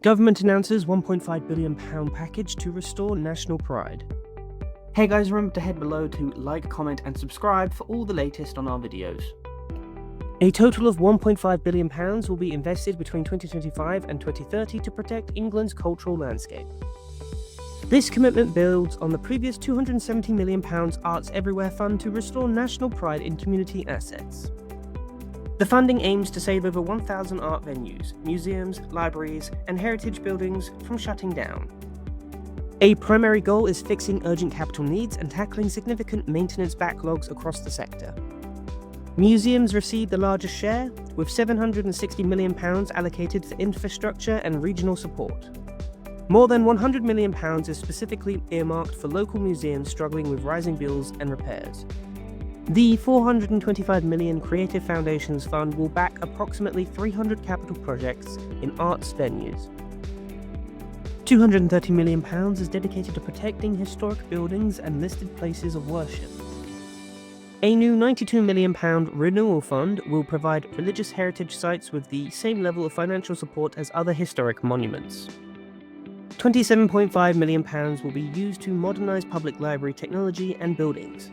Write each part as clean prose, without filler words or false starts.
Government announces £1.5 billion package to restore national pride. Hey guys, remember to head below to like, comment and subscribe for all the latest on our videos. A total of £1.5 billion will be invested between 2025 and 2030 to protect England's cultural landscape. This commitment builds on the previous £270 million Arts Everywhere Fund to restore national pride in community assets. The funding aims to save over 1,000 art venues, museums, libraries, and heritage buildings from shutting down. A primary goal is fixing urgent capital needs and tackling significant maintenance backlogs across the sector. Museums received the largest share, with £760 million allocated for infrastructure and regional support. More than £100 million is specifically earmarked for local museums struggling with rising bills and repairs. The £425 million Creative Foundations Fund will back approximately 300 capital projects in arts venues. £230 million is dedicated to protecting historic buildings and listed places of worship. A new £92 million renewal fund will provide religious heritage sites with the same level of financial support as other historic monuments. £27.5 million will be used to modernise public library technology and buildings.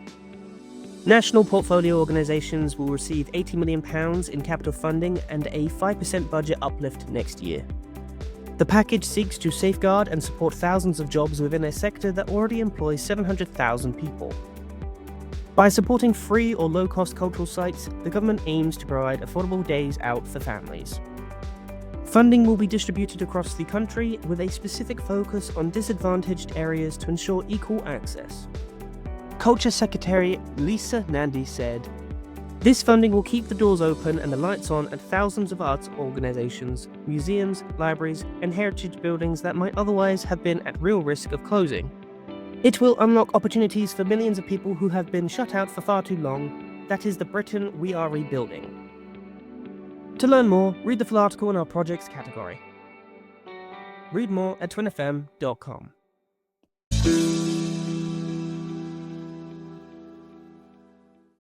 National portfolio organisations will receive £80 million in capital funding and a 5% budget uplift next year. The package seeks to safeguard and support thousands of jobs within a sector that already employs 700,000 people. By supporting free or low-cost cultural sites, the government aims to provide affordable days out for families. Funding will be distributed across the country with a specific focus on disadvantaged areas to ensure equal access. Culture Secretary Lisa Nandy said, "This funding will keep the doors open and the lights on at thousands of arts organisations, museums, libraries and heritage buildings that might otherwise have been at real risk of closing. It will unlock opportunities for millions of people who have been shut out for far too long. That is the Britain we are rebuilding." To learn more, read the full article in our projects category. Read more at TWinFM.com.